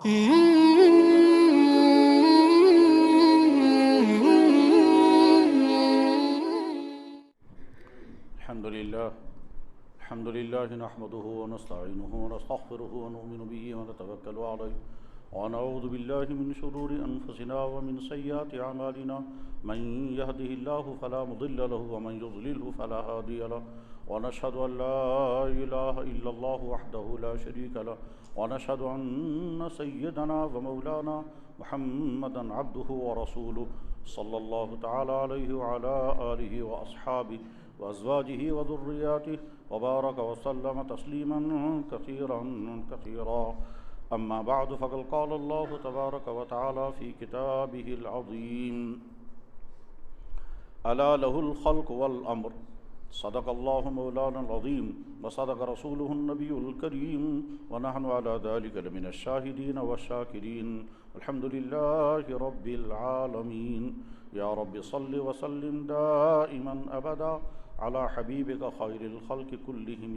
الحمد لله نحمده ونستعينه ونستغفره ونؤمن به ونتوكل عليه ونعوذ بالله من شرور أنفسنا ومن سيئات أعمالنا من يهده الله فلا مضل له ومن يضلله فلا هادي له ونشهد أن لا إله إلا الله وحده لا شريك له ونشهد أن سيدنا ومولانا محمدا عبده ورسوله صلى الله تعالى عليه وعلى آله وأصحابه وأزواجه وذرياته وبارك وسلم تسليما كثيرا كثيرا أما بعد فقد قال الله تبارك وتعالى في كتابه العظيم ألا له الخلق والأمر صدق الله مولانا العظيم وصدق رسوله النبي الكريم ونحن على ذلك لمن الشاهدين والشاكرين الحمد لله رب العالمين يا رب صل وسلم دائما أبدا على حبيبك خير الخلق كلهم.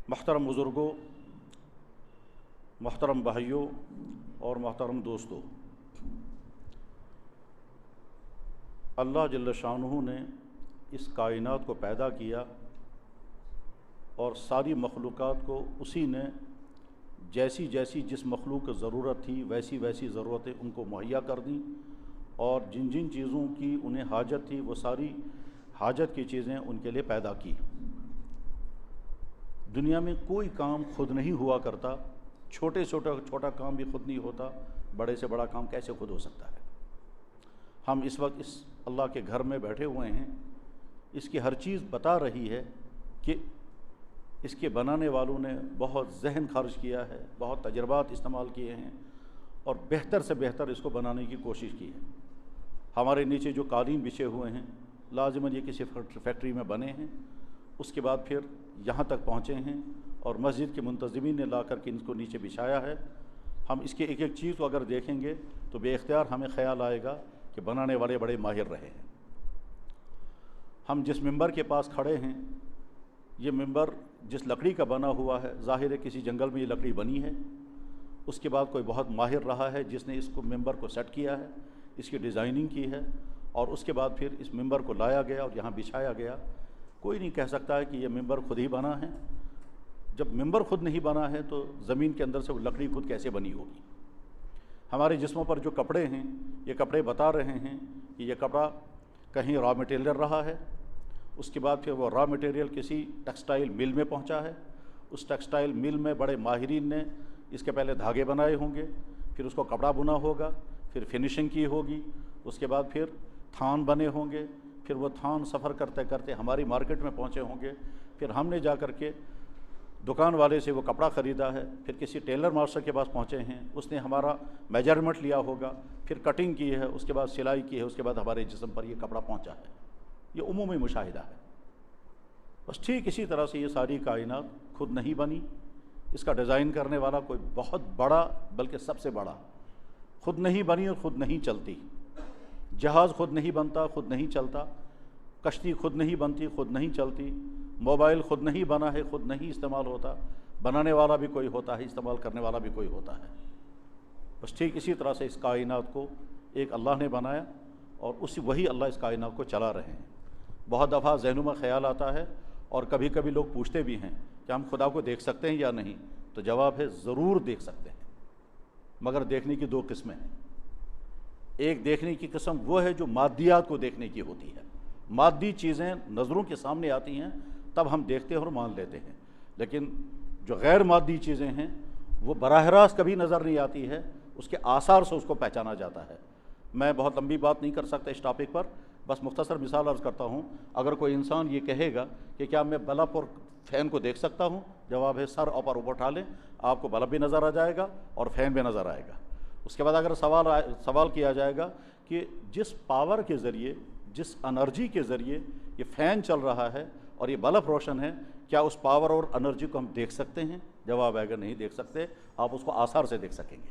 محترم بزرگوں، محترم بھائیوں اور محترم دوستوں، اللہ جل شانہ نے اس کائنات کو پیدا کیا اور ساری مخلوقات کو اسی نے جیسی جیسی جس مخلوق کی ضرورت تھی ویسی ویسی ضرورتیں ان کو مہیا کر دیں، اور جن جن چیزوں کی انہیں حاجت تھی وہ ساری حاجت کی چیزیں ان کے لیے پیدا کی. دنیا میں کوئی کام خود نہیں ہوا کرتا، چھوٹا کام بھی خود نہیں ہوتا، بڑے سے بڑا کام کیسے خود ہو سکتا ہے؟ ہم اس وقت اس اللہ کے گھر میں بیٹھے ہوئے ہیں، اس کی ہر چیز بتا رہی ہے کہ اس کے بنانے والوں نے بہت ذہن خرچ کیا ہے، بہت تجربات استعمال کیے ہیں اور بہتر سے بہتر اس کو بنانے کی کوشش کی ہے. ہمارے نیچے جو قالین بچھے ہوئے ہیں لازماً یہ کسی فیکٹری میں بنے ہیں، اس کے بعد پھر یہاں تک پہنچے ہیں اور مسجد کے منتظمین نے لا کر کے ان کو نیچے بچھایا ہے. ہم اس کے ایک ایک چیز کو اگر دیکھیں گے تو بے اختیار ہمیں خیال آئے گا کہ بنانے والے بڑے ماہر رہے ہیں. ہم جس ممبر کے پاس کھڑے ہیں، یہ ممبر جس لکڑی کا بنا ہوا ہے، ظاہر ہے کسی جنگل میں یہ لکڑی بنی ہے. اس کے بعد کوئی بہت ماہر رہا ہے جس نے اس کو ممبر کو سیٹ کیا ہے، اس کی ڈیزائننگ کی ہے، اور اس کے بعد پھر اس ممبر کو لایا گیا اور یہاں بچھایا گیا. کوئی نہیں کہہ سکتا ہے کہ یہ ممبر خود ہی بنا ہے. جب ممبر خود نہیں بنا ہے تو زمین کے اندر سے وہ لکڑی خود کیسے بنی ہوگی؟ ہمارے جسموں پر جو کپڑے ہیں، یہ کپڑے بتا رہے ہیں کہ یہ کپڑا کہیں را مٹیریل رہا ہے، اس کے بعد پھر وہ را مٹیریل کسی ٹیکسٹائل مل میں پہنچا ہے. اس ٹیکسٹائل مل میں بڑے ماہرین نے اس کے پہلے دھاگے بنائے ہوں گے، پھر اس کو کپڑا بنا ہوگا، پھر فنیشنگ کی ہوگی، اس کے بعد پھر تھان بنے ہوں گے، پھر وہ تھان سفر کرتے کرتے ہماری مارکیٹ میں پہنچے ہوں گے، پھر ہم نے جا کر کے دکان والے سے وہ کپڑا خریدا ہے، پھر کسی ٹیلر ماسٹر کے پاس پہنچے ہیں، اس نے ہمارا میجرمنٹ لیا ہوگا، پھر کٹنگ کی ہے، اس کے بعد سلائی کی ہے، اس کے بعد ہمارے جسم پر یہ کپڑا پہنچا ہے. یہ عمومی مشاہدہ ہے. بس ٹھیک اسی طرح سے یہ ساری کائنات خود نہیں بنی. اس کا ڈیزائن کرنے والا کوئی بہت بڑا، بلکہ سب سے بڑا، خود نہیں بنی اور خود نہیں چلتی. جہاز خود نہیں بنتا، خود نہیں چلتا. کشتی خود نہیں بنتی، خود نہیں چلتی. موبائل خود نہیں بنا ہے، خود نہیں استعمال ہوتا. بنانے والا بھی کوئی ہوتا ہے، استعمال کرنے والا بھی کوئی ہوتا ہے. بس ٹھیک اسی طرح سے اس کائنات کو ایک اللہ نے بنایا اور وہی اللہ اس کائنات کو چلا رہے ہیں. بہت دفعہ ذہنوں میں خیال آتا ہے اور کبھی کبھی لوگ پوچھتے بھی ہیں کہ ہم خدا کو دیکھ سکتے ہیں یا نہیں؟ تو جواب ہے ضرور دیکھ سکتے ہیں، مگر دیکھنے کی دو قسمیں ہیں. ایک دیکھنے کی قسم وہ ہے جو مادیات کو دیکھنے کی ہوتی ہے. مادی چیزیں نظروں کے سامنے آتی ہیں تب ہم دیکھتے ہیں اور مان لیتے ہیں. لیکن جو غیر مادی چیزیں ہیں وہ براہ راست کبھی نظر نہیں آتی ہے، اس کے آثار سے اس کو پہچانا جاتا ہے. میں بہت لمبی بات نہیں کر سکتا اس ٹاپک پر، بس مختصر مثال عرض کرتا ہوں. اگر کوئی انسان یہ کہے گا کہ کیا میں بلب اور فین کو دیکھ سکتا ہوں؟ جواب ہے سر اوپر اٹھا لیں، آپ کو بلب بھی نظر آ جائے گا اور فین بھی نظر آئے گا. اس کے بعد اگر سوال کیا جائے گا کہ جس پاور کے ذریعے، جس انرجی کے ذریعے یہ فین چل رہا ہے اور یہ بلب روشن ہے، کیا اس پاور اور انرجی کو ہم دیکھ سکتے ہیں؟ جواب آئے گا نہیں دیکھ سکتے، آپ اس کو آثار سے دیکھ سکیں گے.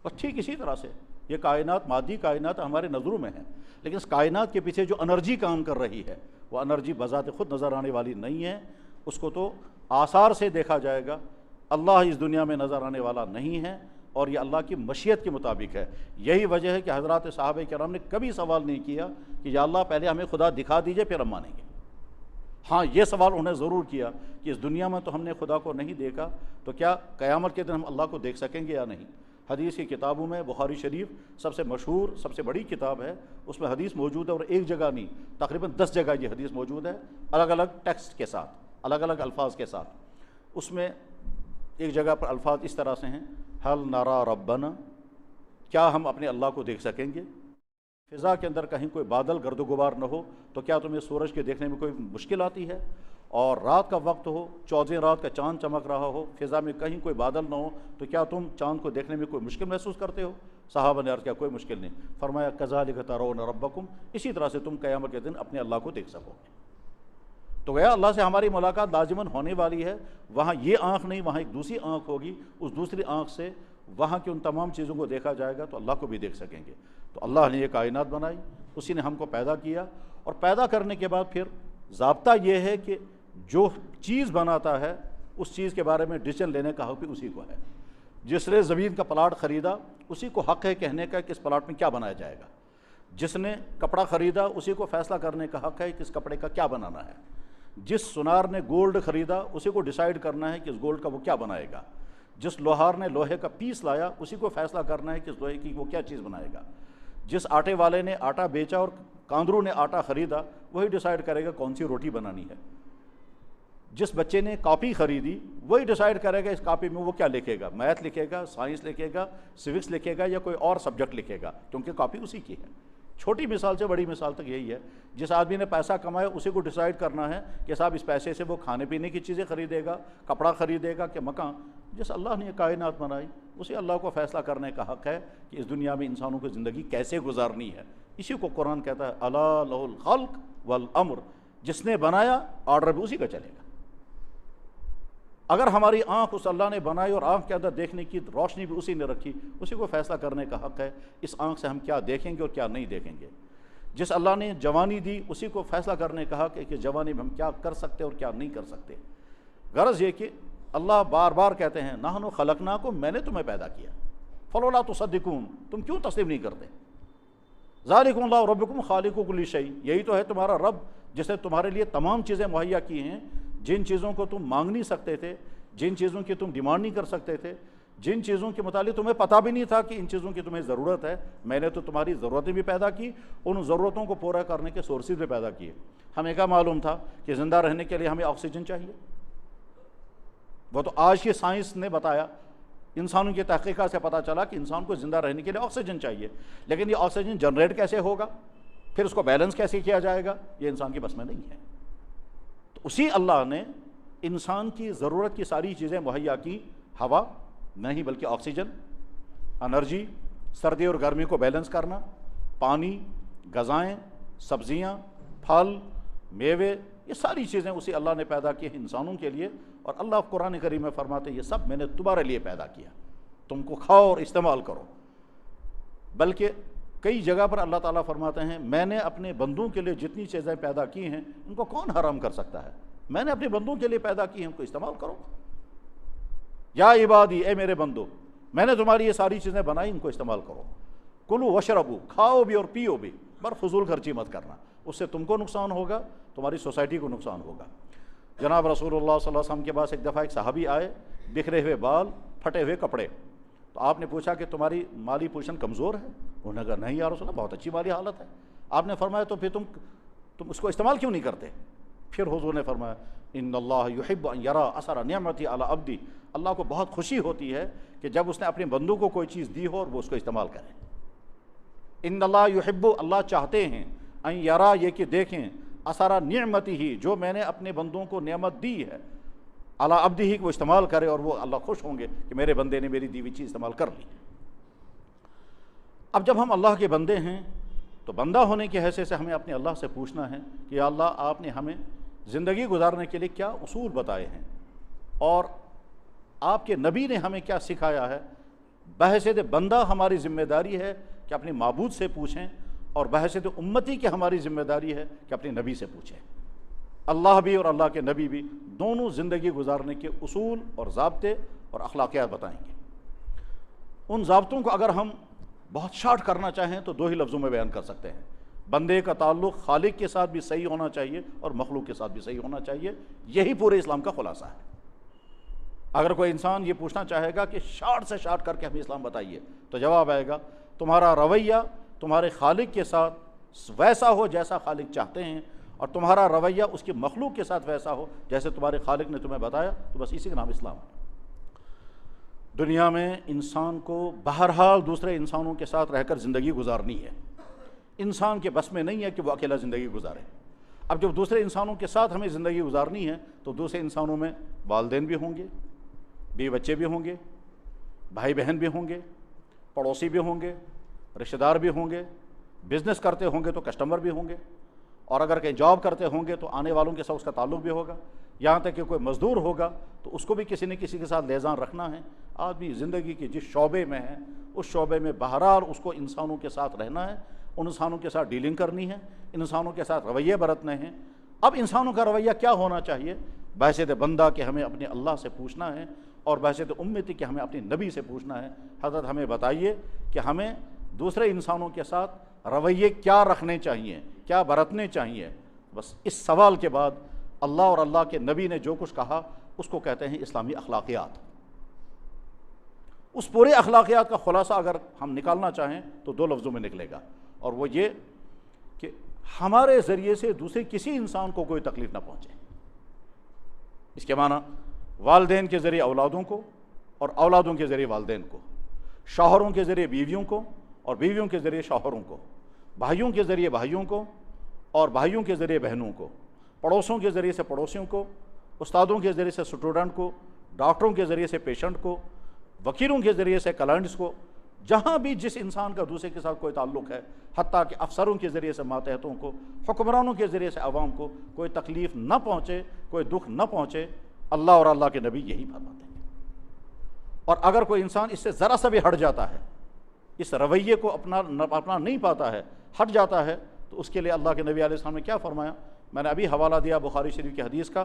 بس ٹھیک اسی طرح سے یہ کائنات، مادی کائنات ہمارے نظروں میں ہے، لیکن اس کائنات کے پیچھے جو انرجی کام کر رہی ہے وہ انرجی بذات خود نظر آنے والی نہیں ہے. اس کو تو آثار سے دیکھا جائے گا اللہ اس دنیا میں نظر آنے والا نہیں ہے اور یہ اللہ کی مشیت کے مطابق ہے۔ یہی وجہ ہے کہ حضرات صحابہ کرام نے کبھی سوال نہیں کیا کہ یا اللہ پہلے ہمیں خدا دکھا دیجئے پھر ہم مانیں گے۔ ہاں یہ سوال انہوں نے ضرور کیا کہ اس دنیا میں تو ہم نے خدا کو نہیں دیکھا، تو کیا قیامت کے دن ہم اللہ کو دیکھ سکیں گے یا نہیں؟ حدیث کی کتابوں میں بخاری شریف سب سے مشہور سب سے بڑی کتاب ہے، اس میں حدیث موجود ہے، اور ایک جگہ نہیں تقریباً 10 جگہ یہ حدیث موجود ہے، الگ الگ ٹیکسٹ کے ساتھ، الگ الگ الفاظ کے ساتھ۔ اس میں ایک جگہ پر الفاظ اس طرح سے ہیں، حل نرا ربنا، کیا ہم اپنے اللہ کو دیکھ سکیں گے؟ فضا کے اندر کہیں کوئی بادل گرد و غبار نہ ہو تو کیا تمہیں سورج کے دیکھنے میں کوئی مشکل آتی ہے؟ اور رات کا وقت ہو، 14 رات کا چاند چمک رہا ہو، فضا میں کہیں کوئی بادل نہ ہو تو کیا تم چاند کو دیکھنے میں کوئی مشکل محسوس کرتے ہو؟ صحابہ نے عرض کیا کوئی مشکل نہیں۔ فرمایا کذالک ترون ربکم، اسی طرح سے تم قیامت کے دن اپنے اللہ کو دیکھ سکو گے۔ تو گیا اللہ سے ہماری ملاقات لازماً ہونے والی ہے، وہاں یہ آنکھ نہیں، وہاں ایک دوسری آنکھ ہوگی، اس دوسری آنکھ سے وہاں کی ان تمام چیزوں کو دیکھا جائے گا تو اللہ کو بھی دیکھ سکیں گے۔ تو اللہ نے یہ کائنات بنائی، اسی نے ہم کو پیدا کیا، اور پیدا کرنے کے بعد پھر ضابطہ یہ ہے کہ جو چیز بناتا ہے اس چیز کے بارے میں ڈیسیژن لینے کا حق بھی اسی کو ہے۔ جس نے زمین کا پلاٹ خریدا اسی کو حق ہے کہنے کا کہ اس پلاٹ میں کیا بنایا جائے گا۔ جس نے کپڑا خریدا اسی کو فیصلہ کرنے کا حق ہے کہ اس کپڑے کا کیا بنانا ہے۔ جس سونار نے گولڈ خریدا اسی کو ڈیسائیڈ کرنا ہے کہ اس گولڈ کا وہ کیا بنائے گا۔ جس لوہار نے لوہے کا پیس لایا اسی کو فیصلہ کرنا ہے کہ اس لوہے کی وہ کیا چیز بنائے گا۔ جس آٹے والے نے آٹا بیچا اور کاندرو نے آٹا خریدا وہی ڈیسائیڈ کرے گا کون سی روٹی بنانی ہے۔ جس بچے نے کاپی خریدی وہی ڈیسائیڈ کرے گا اس کاپی میں وہ کیا لکھے گا، میتھ لکھے گا، سائنس لکھے گا، سوکس لکھے گا یا کوئی اور سبجیکٹ لکھے گا، کیونکہ کاپی اسی کی ہے۔ چھوٹی مثال سے بڑی مثال تک یہی ہے۔ جس آدمی نے پیسہ کمایا اسی کو ڈیسائیڈ کرنا ہے کہ صاحب اس پیسے سے وہ کھانے پینے کی چیزیں خریدے گا، کپڑا خریدے گا کہ مکان۔ جس اللہ نے یہ کائنات بنائی اسی اللہ کو فیصلہ کرنے کا حق ہے کہ اس دنیا میں انسانوں کی زندگی کیسے گزارنی ہے۔ اسی کو قرآن کہتا ہے الا لہ الخلق والامر، جس نے بنایا آرڈر بھی اسی کا چلے گا۔ اگر ہماری آنکھ اس اللہ نے بنائی اور آنکھ کے اندر دیکھنے کی روشنی بھی اسی نے رکھی، اسی کو فیصلہ کرنے کا حق ہے اس آنکھ سے ہم کیا دیکھیں گے اور کیا نہیں دیکھیں گے۔ جس اللہ نے جوانی دی اسی کو فیصلہ کرنے کا حق ہے کہ جوانی میں ہم کیا کر سکتے اور کیا نہیں کر سکتے۔ غرض یہ کہ اللہ بار بار کہتے ہیں نحن خلقناکم، میں نے تمہیں پیدا کیا، فلولا تصدقون، تم کیوں تسلیم نہیں کرتے۔ ذالکم اللہ ربکم خالق کل شیء، یہی تو ہے تمہارا رب جس نے تمہارے لیے تمام چیزیں مہیا کی ہیں، جن چیزوں کو تم مانگ نہیں سکتے تھے، جن چیزوں کی تم ڈیمانڈ نہیں کر سکتے تھے، جن چیزوں کے متعلق تمہیں پتہ بھی نہیں تھا کہ ان چیزوں کی تمہیں ضرورت ہے، میں نے تو تمہاری ضرورتیں بھی پیدا کی، ان ضرورتوں کو پورا کرنے کے سورسز بھی پیدا کیے۔ ہمیں کیا معلوم تھا کہ زندہ رہنے کے لیے ہمیں آکسیجن چاہیے؟ وہ تو آج کی سائنس نے بتایا، انسانوں کی تحقیقات سے پتہ چلا کہ انسان کو زندہ رہنے کے لیے آکسیجن چاہیے، لیکن یہ آکسیجن جنریٹ کیسے ہوگا، پھر اس کو بیلنس کیسے کیا جائے گا، یہ انسان کی بس میں نہیں ہے۔ تو اسی اللہ نے انسان کی ضرورت کی ساری چیزیں مہیا کی، ہوا نہیں بلکہ آکسیجن، انرجی، سردی اور گرمی کو بیلنس کرنا، پانی، غذائیں، سبزیاں، پھل، میوے، یہ ساری چیزیں اسی اللہ نے پیدا کی ہیں انسانوں کے لیے۔ اور اللہ قرآن کریم میں فرماتے ہیں یہ سب میں نے تمہارے لیے پیدا کیا، تم کو کھاؤ اور استعمال کرو۔ بلکہ کئی جگہ پر اللہ تعالیٰ فرماتے ہیں میں نے اپنے بندوں کے لیے جتنی چیزیں پیدا کی ہیں ان کو کون حرام کر سکتا ہے، میں نے اپنے بندوں کے لیے پیدا کی ہیں ان کو استعمال کرو۔ یا عبادی، اے میرے بندو، میں نے تمہاری یہ ساری چیزیں بنائی، ان کو استعمال کرو۔ کلو وشربو، کھاؤ بھی اور پیو بھی، پر فضول خرچی مت کرنا، اس سے تم کو نقصان ہوگا، تمہاری سوسائٹی کو نقصان ہوگا۔ جناب رسول اللہ صلی اللہ علیہ وسلم کے پاس ایک دفعہ ایک صحابی آئے، بکھرے ہوئے بال، پھٹے ہوئے کپڑے، تو آپ نے پوچھا کہ تمہاری مالی پوزیشن کمزور ہے؟ انہوں نے کہا نہیں یا رسول اللہ، بہت اچھی مالی حالت ہے۔ آپ نے فرمایا تو پھر تم اس کو استعمال کیوں نہیں کرتے؟ پھر حضور نے فرمایا ان اللہ یحب ان یرا اثر نعمتی علی عبدی، اللہ کو بہت خوشی ہوتی ہے کہ جب اس نے اپنے بندوں کو کوئی چیز دی ہو اور وہ اس کو استعمال کرے۔ ان اللہ یحب، اللہ چاہتے ہیں، ان یرا، یہ کہ دیکھیں، اثر نعمتی ہی، جو میں نے اپنے بندوں کو نعمت دی ہے، علی عبدی ہی، وہ استعمال کرے، اور وہ اللہ خوش ہوں گے کہ میرے بندے نے میری دی ہوئی چیز استعمال کر لی۔ اب جب ہم اللہ کے بندے ہیں تو بندہ ہونے کی حیثیت سے ہمیں اپنے اللہ سے پوچھنا ہے کہ یا اللہ آپ نے ہمیں زندگی گزارنے کے لیے کیا اصول بتائے ہیں، اور آپ کے نبی نے ہمیں کیا سکھایا ہے۔ بحیثیت بندہ ہماری ذمہ داری ہے کہ اپنے معبود سے پوچھیں، اور بحیثیت امتی کی ہماری ذمہ داری ہے کہ اپنے نبی سے پوچھیں۔ اللہ بھی اور اللہ کے نبی بھی دونوں زندگی گزارنے کے اصول اور ضابطے اور اخلاقیات بتائیں گے۔ ان ضابطوں کو اگر ہم بہت شارٹ کرنا چاہیں تو دو ہی لفظوں میں بیان کر سکتے ہیں: بندے کا تعلق خالق کے ساتھ بھی صحیح ہونا چاہیے اور مخلوق کے ساتھ بھی صحیح ہونا چاہیے۔ یہی پورے اسلام کا خلاصہ ہے۔ اگر کوئی انسان یہ پوچھنا چاہے گا کہ شارٹ سے شارٹ کر کے ہمیں اسلام بتائیے، تو جواب آئے گا تمہارا رویہ تمہارے خالق کے ساتھ ویسا ہو جیسا خالق چاہتے ہیں، اور تمہارا رویہ اس کی مخلوق کے ساتھ ویسا ہو جیسے تمہارے خالق نے تمہیں بتایا، تو بس اسی کا نام اسلام ہے۔ دنیا میں انسان کو بہرحال دوسرے انسانوں کے ساتھ رہ کر زندگی گزارنی ہے۔ انسان کے بس میں نہیں ہے کہ وہ اکیلا زندگی گزارے۔ اب جب دوسرے انسانوں کے ساتھ ہمیں زندگی گزارنی ہے تو دوسرے انسانوں میں والدین بھی ہوں گے، بیوی بچے بھی ہوں گے، بھائی بہن بھی ہوں گے، پڑوسی بھی ہوں گے، رشتہ دار بھی ہوں گے، بزنس کرتے ہوں گے تو کسٹمر بھی ہوں گے، اور اگر کہیں جاب کرتے ہوں گے تو آنے والوں کے ساتھ اس کا تعلق بھی ہوگا، یہاں تک کہ کوئی مزدور ہوگا تو اس کو بھی کسی نہ کسی کے ساتھ لیزان رکھنا ہے۔ آدمی زندگی کے جس شعبے میں ہے اس شعبے میں بہرحال اس کو انسانوں کے ساتھ رہنا ہے، ان انسانوں کے ساتھ ڈیلنگ کرنی ہے، انسانوں کے ساتھ رویے برتنے ہیں۔ اب انسانوں کا رویہ کیا ہونا چاہیے؟ بحیثیت بندہ کہ ہمیں اپنے اللہ سے پوچھنا ہے، اور بحیثیت امتی کہ ہمیں اپنے نبی سے پوچھنا ہے۔ حضرت ہمیں بتائیے کہ ہمیں دوسرے انسانوں کے ساتھ رویے کیا رکھنے چاہیے، کیا برتنے چاہیے۔ بس اس سوال کے بعد اللہ اور اللہ کے نبی نے جو کچھ کہا اس کو کہتے ہیں اسلامی اخلاقیات۔ اس پورے اخلاقیات کا خلاصہ اگر ہم نکالنا چاہیں تو دو لفظوں میں نکلے گا، اور وہ یہ کہ ہمارے ذریعے سے دوسرے کسی انسان کو کوئی تکلیف نہ پہنچے۔ اس کے معنی والدین کے ذریعے اولادوں کو، اور اولادوں کے ذریعے والدین کو، شوہروں کے ذریعے بیویوں کو، اور بیویوں کے ذریعے شوہروں کو، بھائیوں کے ذریعے بھائیوں کو، اور بھائیوں کے ذریعے بہنوں کو، پڑوسوں کے ذریعے سے پڑوسیوں کو، استادوں کے ذریعے سے اسٹوڈنٹ کو، ڈاکٹروں کے ذریعے سے پیشنٹ کو، وکیلوں کے ذریعے سے کلائنٹس کو، جہاں بھی جس انسان کا دوسرے کے ساتھ کوئی تعلق ہے، حتیٰ کہ افسروں کے ذریعے سے ماتحتوں کو، حکمرانوں کے ذریعے سے عوام کو کوئی تکلیف نہ پہنچے، کوئی دکھ نہ پہنچے۔ اللہ اور اللہ کے نبی یہی فرماتے ہیں۔ اور اگر کوئی انسان اس سے ذرا سا بھی ہٹ جاتا ہے، اس رویے کو اپنا نہیں پاتا ہے، ہٹ جاتا ہے، تو اس کے لیے اللہ کے نبی علیہ السلام نے کیا فرمایا؟ میں نے ابھی حوالہ دیا بخاری شریف کی حدیث کا،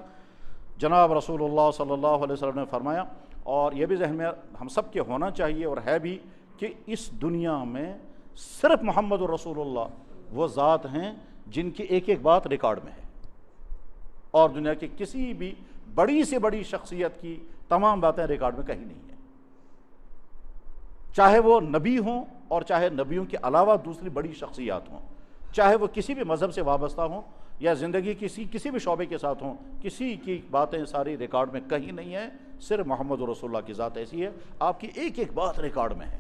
جناب رسول اللہ صلی اللہ علیہ وسلم نے فرمایا، اور یہ بھی ذہن میں ہم سب کے ہونا چاہیے اور ہے بھی، کہ اس دنیا میں صرف محمد رسول اللہ وہ ذات ہیں جن کی ایک ایک بات ریکارڈ میں ہے، اور دنیا کی کسی بھی بڑی سے بڑی شخصیت کی تمام باتیں ریکارڈ میں کہیں نہیں ہیں، چاہے وہ نبی ہوں اور چاہے نبیوں کے علاوہ دوسری بڑی شخصیات ہوں، چاہے وہ کسی بھی مذہب سے وابستہ ہوں یا زندگی کسی بھی شعبے کے ساتھ ہوں، کسی کی باتیں ساری ریکارڈ میں کہیں نہیں ہیں۔ صرف محمد رسول اللہ کی ذات ایسی ہے، آپ کی ایک ایک بات ریکارڈ میں ہے،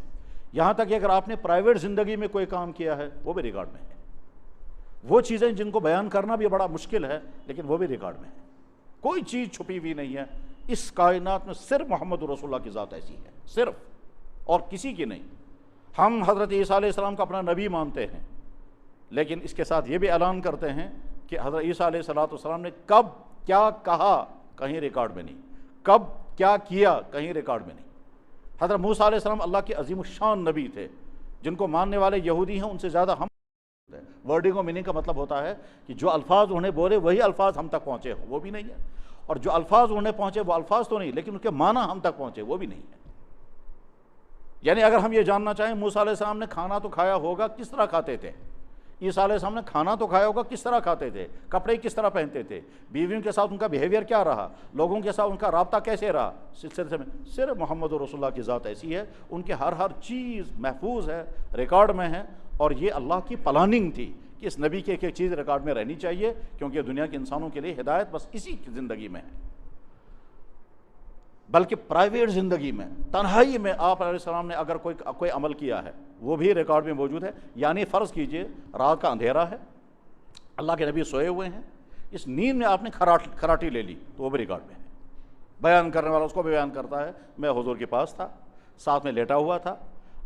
یہاں تک کہ اگر آپ نے پرائیویٹ زندگی میں کوئی کام کیا ہے وہ بھی ریکارڈ میں ہے، وہ چیزیں جن کو بیان کرنا بھی بڑا مشکل ہے لیکن وہ بھی ریکارڈ میں ہے، کوئی چیز چھپی ہوئی نہیں ہے۔ اس کائنات میں صرف محمد رسول اللہ کی ذات ایسی ہے، صرف، اور کسی کی نہیں۔ ہم حضرت عیسیٰ علیہ السلام کو اپنا نبی مانتے ہیں، لیکن اس کے ساتھ یہ بھی اعلان کرتے ہیں کہ حضرت عیسیٰ علیہ السلام نے کب کیا کہا کہیں ریکارڈ میں نہیں، کب کیا کیا کہیں ریکارڈ میں نہیں۔ حضرت موسیٰ علیہ السلام اللہ کے عظیم الشان نبی تھے، جن کو ماننے والے یہودی ہیں ان سے زیادہ ہم۔ ورڈنگ و میننگ کا مطلب ہوتا ہے کہ جو الفاظ انہیں بولے وہی الفاظ ہم تک پہنچے ہوں، وہ بھی نہیں ہے، اور جو الفاظ انہیں پہنچے وہ الفاظ تو نہیں لیکن ان کے معنی ہم تک پہنچے وہ بھی نہیں ہے۔ یعنی اگر ہم یہ جاننا چاہیں موسیٰ علیہ السلام نے کھانا تو کھایا ہوگا، کس طرح کھاتے تھے؟ عیسیٰ علیہ السلام نے کھانا تو کھایا ہوگا، کس طرح کھاتے تھے؟ کپڑے کس طرح پہنتے تھے؟ بیویوں کے ساتھ ان کا بیہیویئر کیا رہا؟ لوگوں کے ساتھ ان کا رابطہ کیسے رہا؟ سلسلے میں صرف محمد رسول اللہ کی ذات ایسی ہے، ان کے ہر چیز محفوظ ہے، ریکارڈ میں ہے، اور یہ اللہ کی پلاننگ تھی کہ اس نبی کی ایک ایک چیز ریکارڈ میں رہنی چاہیے، کیونکہ دنیا کے انسانوں کے لیے ہدایت بس اسی کی زندگی میں ہے۔ بلکہ پرائیویٹ زندگی میں، تنہائی میں آپ علیہ السلام نے اگر کوئی عمل کیا ہے وہ بھی ریکارڈ میں موجود ہے۔ یعنی فرض کیجئے رات کا اندھیرا ہے، اللہ کے نبی سوئے ہوئے ہیں، اس نیند میں آپ نے کھراٹی لے لی تو وہ بھی ریکارڈ میں ہے۔ بیان کرنے والا اس کو بھی بیان کرتا ہے، میں حضور کے پاس تھا، ساتھ میں لیٹا ہوا تھا،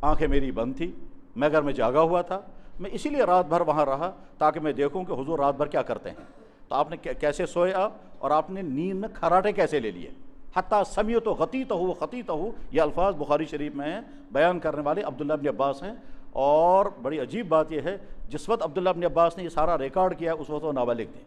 آنکھیں میری بند تھی، میں گھر میں جاگا ہوا تھا، میں اسی لیے رات بھر وہاں رہا تاکہ میں دیکھوں کہ حضور رات بھر کیا کرتے ہیں۔ تو آپ نے کیسے سوئے آپ، اور آپ نے نیند میں کھراٹے کیسے لے لیے؟ حتیٰ سمیعت غطیتہ وخطیتہ، یہ الفاظ بخاری شریف میں ہیں، بیان کرنے والے عبداللہ بن عباس ہیں۔ اور بڑی عجیب بات یہ ہے، جس وقت عبداللہ بن عباس نے یہ سارا ریکارڈ کیا اس وقت وہ نابالغ تھے،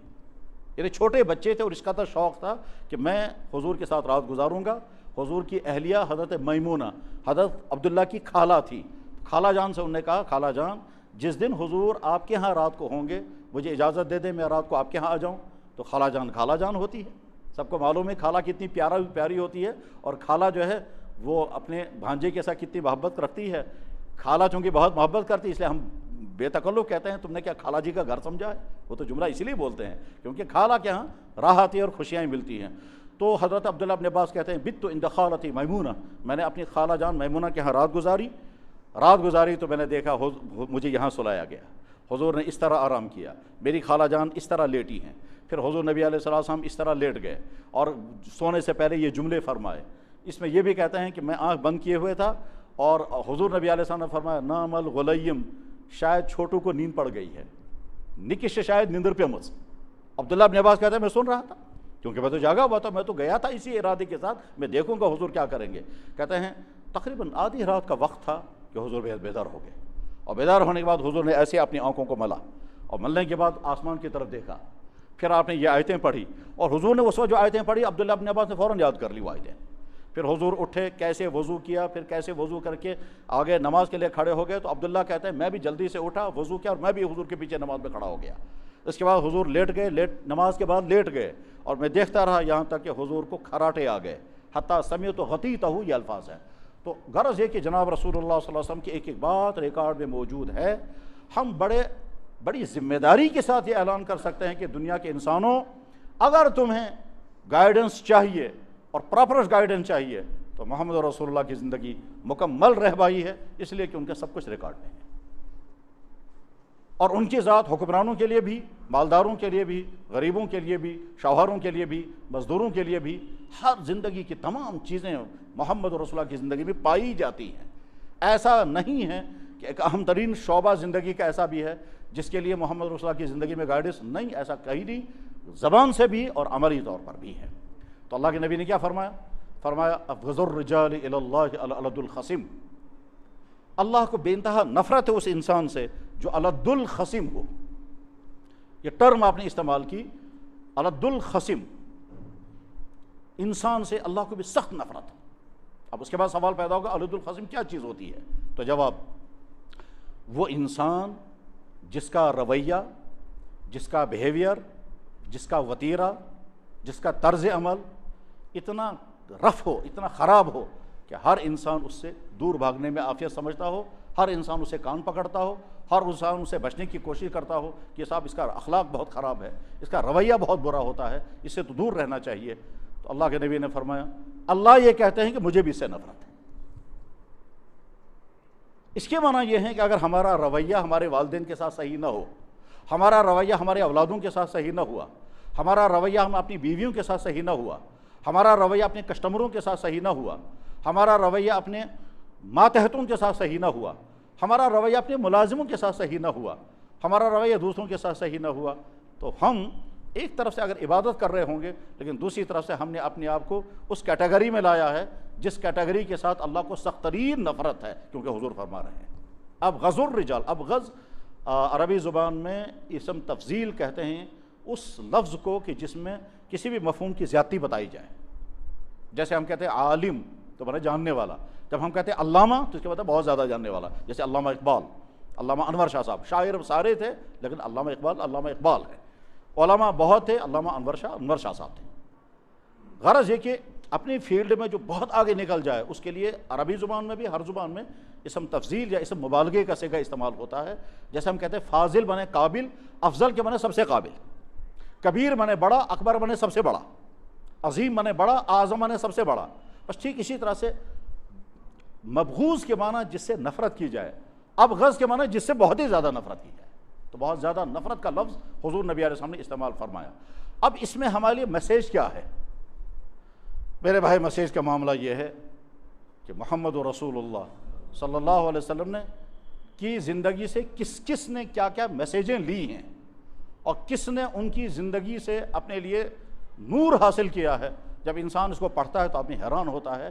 یعنی چھوٹے بچے تھے اور اس قدر شوق تھا کہ میں حضور کے ساتھ رات گزاروں گا۔ حضور کی اہلیہ حضرت میمونہ حضرت عبداللہ کی خالہ تھی، خالہ جان سے انہوں نے کہا خالہ جان جس دن حضور آپ کے ہاں رات کو ہوں گے مجھے اجازت دے دیں میں رات کو آپ کے ہاں آ جاؤں۔ تو خالہ جان ہوتی ہے، سب کو معلوم ہے خالہ کتنی پیاری ہوتی ہے، اور خالہ جو ہے وہ اپنے بھانجے کے ساتھ کتنی محبت رکھتی ہے۔ خالہ چونکہ بہت محبت کرتی ہے اس لیے ہم بے تکلف کہتے ہیں تم نے کیا خالہ جی کا گھر سمجھا ہے، وہ تو جملہ اسی لیے بولتے ہیں کیونکہ خالہ کے ہاں راحتیں اور خوشیاں ملتی ہیں۔ تو حضرت عبداللہ ابن عباس کہتے ہیں بت عند خالتی میمونہ، میں نے اپنی خالہ جان میمونہ کے ہاں رات گزاری تو میں نے دیکھا مجھے یہاں سلایا گیا، حضور نے اس طرح آرام کیا، میری خالہ جان اس طرح لیٹی ہیں، پھر حضور نبی علیہ الصلوۃ والسلام اس طرح لیٹ گئے اور سونے سے پہلے یہ جملے فرمائے۔ اس میں یہ بھی کہتے ہیں کہ میں آنکھ بند کیے ہوئے تھا اور حضور نبی علیہ السلام نے فرمایا نام الغلیم، شاید چھوٹو کو نیند پڑ گئی ہے، نکش شاید نیندر پہ مجھ۔ عبداللہ ابن عباس کہتے ہیں میں سن رہا تھا کیونکہ میں تو جاگا ہوا تھا، میں تو گیا تھا اسی ارادے کے ساتھ میں دیکھوں گا حضور کیا کریں گے۔ کہتے ہیں تقریباً آدھی رات کا وقت تھا کہ حضور بیدار ہو گئے، اور بیدار ہونے کے بعد حضور نے ایسے اپنی آنکھوں کو ملا اور ملنے کے بعد آسمان کی طرف دیکھا، پھر آپ نے یہ آیتیں پڑھی اور حضور نے اس وقت جو آیتیں پڑھی عبداللہ ابن عباس نے فوراً یاد کر لی وہ آیتیں۔ پھر حضور اٹھے، کیسے وضو کیا، پھر کیسے وضو کر کے آگے نماز کے لیے کھڑے ہو گئے۔ تو عبداللہ کہتے ہیں میں بھی جلدی سے اٹھا، وضو کیا اور میں بھی حضور کے پیچھے نماز میں کھڑا ہو گیا۔ اس کے بعد حضور لیٹ گئے، نماز کے بعد لیٹ گئے اور میں دیکھتا رہا یہاں تک کہ حضور کو کھراٹے آ گئے، حتیٰ سمیعت غطیتہ، یہ الفاظ ہیں۔ تو غرض یہ کہ جناب رسول اللہ صلی اللہ علیہ وسلم کی ایک ایک بات ریکارڈ میں موجود ہے۔ ہم بڑی ذمہ داری کے ساتھ یہ اعلان کر سکتے ہیں کہ دنیا کے انسانوں اگر تمہیں گائیڈنس چاہیے اور پراپر گائیڈنس چاہیے تو محمد رسول اللہ کی زندگی مکمل رہبائی ہے، اس لیے کہ ان کا سب کچھ ریکارڈ میں ہے، اور ان کی ذات حکمرانوں کے لیے بھی، مالداروں کے لیے بھی، غریبوں کے لیے بھی، شوہروں کے لیے بھی، مزدوروں کے لیے بھی، ہر زندگی کی تمام چیزیں محمد رسول اللہ کی زندگی میں پائی جاتی ہیں۔ ایسا نہیں ہے کہ ایک اہم ترین شعبہ زندگی کا ایسا بھی ہے جس کے لیے محمد رسول اللہ کی زندگی میں گائیڈنس نہیں، ایسا کہیں نہیں، زبان سے بھی اور عملی طور پر بھی ہے۔ تو اللہ کے نبی نے کیا فرمایا؟ فرمایا ابغض الرجال الی اللہ الالد الخصم، اللہ کو بے انتہا نفرت ہے اس انسان سے جو الد الخصم ہو۔ یہ ٹرم آپ نے استعمال کی، الد الخصم، انسان سے اللہ کو بھی سخت نفرت۔ اب اس کے بعد سوال پیدا ہوگا الد الخصم کیا چیز ہوتی ہے؟ تو جواب، وہ انسان جس کا رویہ، جس کا بیہیویئر، جس کا وتیرہ، جس کا طرز عمل اتنا رف ہو، اتنا خراب ہو کہ ہر انسان اس سے دور بھاگنے میں عافیت سمجھتا ہو، ہر انسان اسے کان پکڑتا ہو، ہر انسان اسے بچنے کی کوشش کرتا ہو کہ صاحب اس کا اخلاق بہت خراب ہے، اس کا رویہ بہت برا ہوتا ہے، اس سے تو دور رہنا چاہیے۔ تو اللہ کے نبی نے فرمایا اللہ یہ کہتے ہیں کہ مجھے بھی اس سے نفرت ہے۔ اس کے معنی یہ ہے کہ اگر ہمارا رویہ ہمارے والدین کے ساتھ صحیح نہ ہو، ہمارا رویہ ہمارے اولادوں کے ساتھ صحیح نہ ہوا، ہمارا رویہ ہم اپنی بیویوں کے ساتھ صحیح نہ ہوا، ہمارا رویہ اپنے کسٹمروں کے ساتھ صحیح نہ ہوا، ہمارا رویہ اپنے ماتحتوں کے ساتھ صحیح نہ ہوا، ہمارا رویہ اپنے ملازموں کے ساتھ صحیح نہ ہوا، ہمارا رویہ دوسروں کے ساتھ صحیح نہ ہوا، تو ہم ایک طرف سے اگر عبادت کر رہے ہوں گے لیکن دوسری طرف سے ہم نے اپنے آپ کو اس کیٹیگری میں لایا ہے جس کیٹیگری کے ساتھ اللہ کو سخت ترین نفرت ہے، کیونکہ حضور فرما رہے ہیں اب غض الرجال۔ اب غض عربی زبان میں اسم تفضیل کہتے ہیں اس لفظ کو کہ جس میں کسی بھی مفہوم کی زیادتی بتائی جائے۔ جیسے ہم کہتے ہیں عالم تو بنا جاننے والا، جب ہم کہتے ہیں علامہ تو اس کے مطلب بہت زیادہ جاننے والا، جیسے علامہ اقبال، علامہ انور شاہ صاحب، شاعر سارے تھے لیکن علامہ اقبال ہے، علماء بہت تھے، علامہ انور شاہ صاحب تھے۔ غرض یہ کہ اپنی فیلڈ میں جو بہت آگے نکل جائے اس کے لیے عربی زبان میں بھی ہر زبان میں اسم تفضیل یا اسم مبالغے کا صیغہ استعمال ہوتا ہے۔ جیسے ہم کہتے ہیں فاضل بنے قابل، افضل کے بنے سب سے قابل، کبیر بنے بڑا، اکبر بنے سب سے بڑا، عظیم بنے بڑا، اعظم بنے سب سے بڑا۔ بس ٹھیک اسی طرح سے مبغوض کے معنی جس سے نفرت کی جائے، اب غض کے معنی جس سے بہت ہی زیادہ نفرت کی جائے، تو بہت زیادہ نفرت کا لفظ حضور نبی علیہ السلام نے استعمال فرمایا۔ اب اس میں ہمارے لیے میسیج کیا ہے؟ میرے بھائی میسیج کا معاملہ یہ ہے کہ محمد رسول اللہ صلی اللہ علیہ وسلم نے کی زندگی سے کس نے کیا کیا میسیجیں لی ہیں اور کس نے ان کی زندگی سے اپنے لیے نور حاصل کیا ہے۔ جب انسان اس کو پڑھتا ہے تو آدمی حیران ہوتا ہے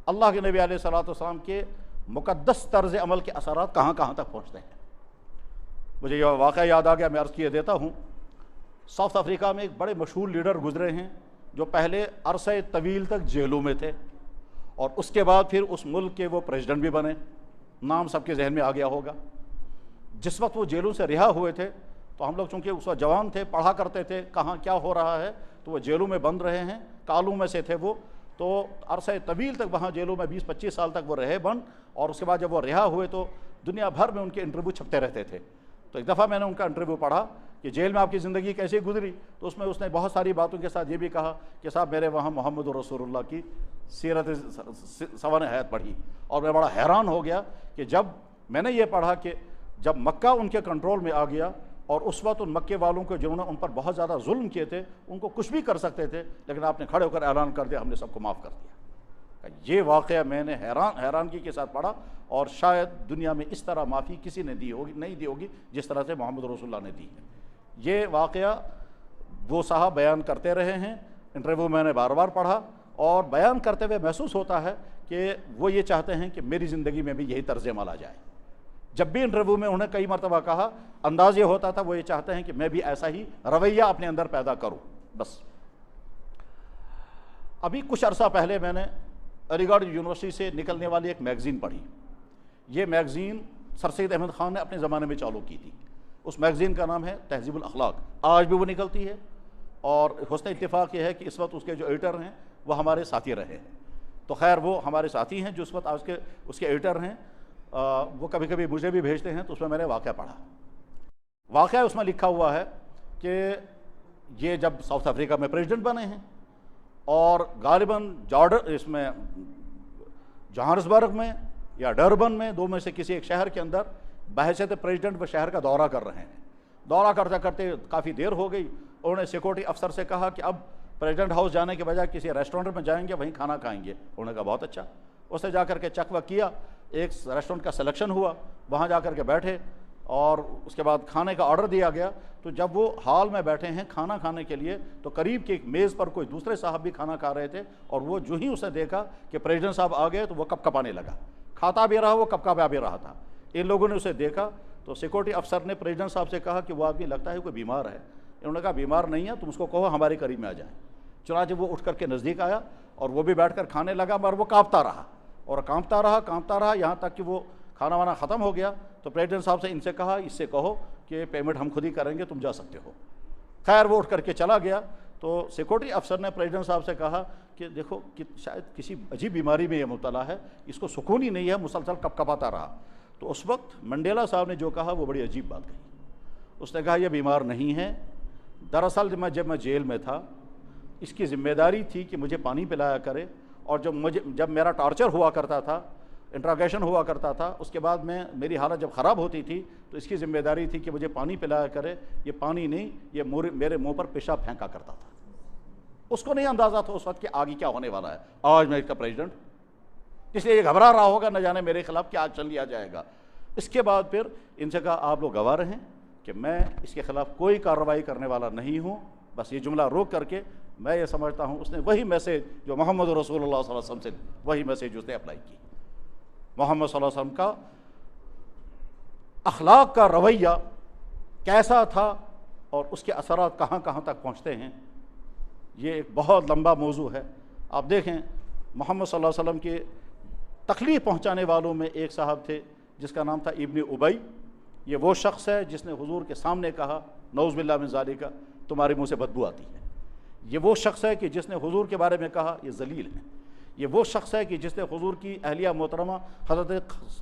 اللہ کے نبی علیہ الصلوۃ والسلام کے مقدس طرز عمل کے اثرات کہاں کہاں تک پہنچتے ہیں۔ مجھے یہ واقعہ یاد آ گیا، میں عرض کیے دیتا ہوں ساؤتھ افریقہ میں ایک بڑے مشہور لیڈر گزرے ہیں جو پہلے عرصہ طویل تک جیلوں میں تھے اور اس کے بعد پھر اس ملک کے وہ پریزیڈنٹ بھی بنے. نام سب کے ذہن میں آ گیا ہوگا. جس وقت وہ جیلوں سے رہا ہوئے تھے تو ہم لوگ چونکہ اس وقت جوان تھے, پڑھا کرتے تھے کہاں کیا ہو رہا ہے, تو وہ جیلوں میں بند رہے ہیں, کالوں میں سے تھے وہ, تو عرصہ طویل تک وہاں جیلوں میں 20-25 سال تک وہ رہے بند, اور اس کے بعد جب وہ رہا ہوئے تو دنیا بھر میں ان کے انٹرویو چھپتے رہتے تھے. تو ایک دفعہ میں نے ان کا انٹرویو پڑھا کہ جیل میں آپ کی زندگی کیسے گزری, تو اس میں اس نے بہت ساری باتوں کے ساتھ یہ بھی کہا کہ صاحب میرے وہاں محمد رسول اللہ کی سیرت سوانح حیات پڑھی, اور میں بڑا حیران ہو گیا کہ جب میں نے یہ پڑھا کہ جب مکہ ان کے کنٹرول میں آ گیا اور اس وقت ان مکے والوں کو جنہوں نے ان پر بہت زیادہ ظلم کیے تھے ان کو کچھ بھی کر سکتے تھے, لیکن آپ نے کھڑے ہو کر اعلان کر دیا ہم نے سب کو معاف کر دیا. یہ واقعہ میں نے حیرانگی کے ساتھ پڑھا, اور شاید دنیا میں اس طرح معافی کسی نے نہیں دی ہوگی جس طرح سے محمد رسول اللہ نے دی ہے. یہ واقعہ وہ صاحب بیان کرتے رہے ہیں, انٹرویو میں نے بار بار پڑھا, اور بیان کرتے ہوئے محسوس ہوتا ہے کہ وہ یہ چاہتے ہیں کہ میری زندگی میں بھی یہی طرز عمل آ جائے. جب بھی انٹرویو میں انہیں کئی مرتبہ کہا, انداز یہ ہوتا تھا وہ یہ چاہتے ہیں کہ میں بھی ایسا ہی رویہ اپنے اندر پیدا کروں. بس ابھی کچھ عرصہ پہلے میں نے علی گڑھ یونیورسٹی سے نکلنے والی ایک میگزین پڑھی. یہ میگزین سر سید احمد خان نے اپنے زمانے میں چالو کی تھی. اس میگزین کا نام ہے تہذیب الاخلاق. آج بھی وہ نکلتی ہے, اور حسن اتفاق یہ ہے کہ اس وقت اس کے جو ایڈیٹر ہیں وہ ہمارے ساتھی رہے ہیں. تو خیر وہ ہمارے ساتھی ہیں جو اس وقت آج کے اس کے ایڈیٹر ہیں. وہ کبھی کبھی مجھے بھی بھیجتے ہیں, تو اس میں میں نے واقعہ پڑھا. واقعہ اس میں لکھا ہوا ہے کہ یہ جب ساؤتھ افریقہ میں پریزیڈنٹ بنے ہیں, اور غالباً اس میں جوہانسبرگ میں یا ڈربن میں, دو میں سے کسی ایک شہر کے اندر بحیثیت پریزیڈنٹ وہ شہر کا دورہ کر رہے ہیں. دورہ کرتے کرتے کافی دیر ہو گئی. انہوں نے سیکورٹی افسر سے کہا کہ اب پریزیڈنٹ ہاؤس جانے کے بجائے کسی ریسٹورنٹ میں جائیں گے, وہیں کھانا کھائیں گے. انہوں نے کہا بہت اچھا. اس نے جا کر کے چک وک کیا, ایک ریسٹورنٹ کا سلیکشن ہوا, وہاں جا کر کے بیٹھے, اور اس کے بعد کھانے کا آرڈر دیا گیا. تو جب وہ ہال میں بیٹھے ہیں کھانا کھانے کے لیے, تو قریب کی ایک میز پر کوئی دوسرے صاحب بھی کھانا کھا رہے تھے, اور وہ جو ہی اسے دیکھا کہ پریزیڈنٹ صاحب آ گئے تو وہ کپ کپانے لگا. کھاتا بھی رہا, وہ کپ کپا بھی رہا تھا. ان لوگوں نے اسے دیکھا تو سیکورٹی افسر نے پریزیڈنٹ صاحب سے کہا کہ وہ آدمی لگتا ہے کوئی بیمار ہے. انہوں نے کہا بیمار نہیں ہے, تم اس کو کہو ہمارے قریب میں آ جائیں. چنانچہ وہ اٹھ کر کے نزدیک آیا, اور وہ بھی بیٹھ کر کھانے لگا, مگر وہ کانپتا رہا یہاں تک کہ وہ کھانا وانا ختم ہو گیا. تو پریزیڈنٹ صاحب سے ان سے کہا اس سے کہو کہ پیمنٹ ہم خود ہی کریں گے, تم جا سکتے ہو. خیر وہ اٹھ کر کے چلا گیا. تو سیکورٹی افسر نے پریزیڈنٹ صاحب سے کہا کہ دیکھو کہ شاید کسی عجیب بیماری میں یہ مبتلا ہے, اس کو سکون ہی نہیں ہے, مسلسل کپ کپاتا رہا. تو اس وقت منڈیلا صاحب نے جو کہا وہ بڑی عجیب بات کہی. اس نے کہا یہ بیمار نہیں ہے, دراصل جب میں جیل میں تھا اس کی ذمہ داری تھی کہ مجھے پانی پلایا کرے, اور جب میرا ٹارچر ہوا کرتا تھا, انٹراگیشن ہوا کرتا تھا, اس کے بعد میری حالت جب خراب ہوتی تھی تو اس کی ذمہ داری تھی کہ مجھے پانی پلایا کرے. یہ پانی نہیں, یہ میرے منہ پر پیشاب پھینکا کرتا تھا. اس کو نہیں اندازہ تھا اس وقت کہ آگے کیا ہونے والا ہے. آج میں اس کا پریزیڈنٹ, اس لیے یہ گھبرا رہا ہوگا نہ جانے میرے خلاف کیا ایکشن لیا جائے گا. اس کے بعد پھر ان سے کہا آپ لوگ گواہ رہیں کہ میں اس کے خلاف کوئی کارروائی کرنے والا نہیں ہوں. بس یہ جملہ روک کر کے میں یہ سمجھتا ہوں اس نے وہی میسیج جو محمد رسول اللہ صلی اللہ علیہ وسلم سے, وہی میسیج اس نے اپلائی کی. محمد صلی اللہ علیہ وسلم کا اخلاق کا رویہ کیسا تھا اور اس کے اثرات کہاں کہاں تک پہنچتے ہیں, یہ ایک بہت لمبا موضوع ہے. آپ دیکھیں محمد صلی اللہ علیہ وسلم کے تکلیف پہنچانے والوں میں ایک صاحب تھے جس کا نام تھا ابن ابی. یہ وہ شخص ہے جس نے حضور کے سامنے کہا نعوذ باللہ من ذالک تمہارے منہ سے بدبو آتی ہے. یہ وہ شخص ہے کہ جس نے حضور کے بارے میں کہا یہ ذلیل ہے. یہ وہ شخص ہے کہ جس نے حضور کی اہلیہ محترمہ حضرت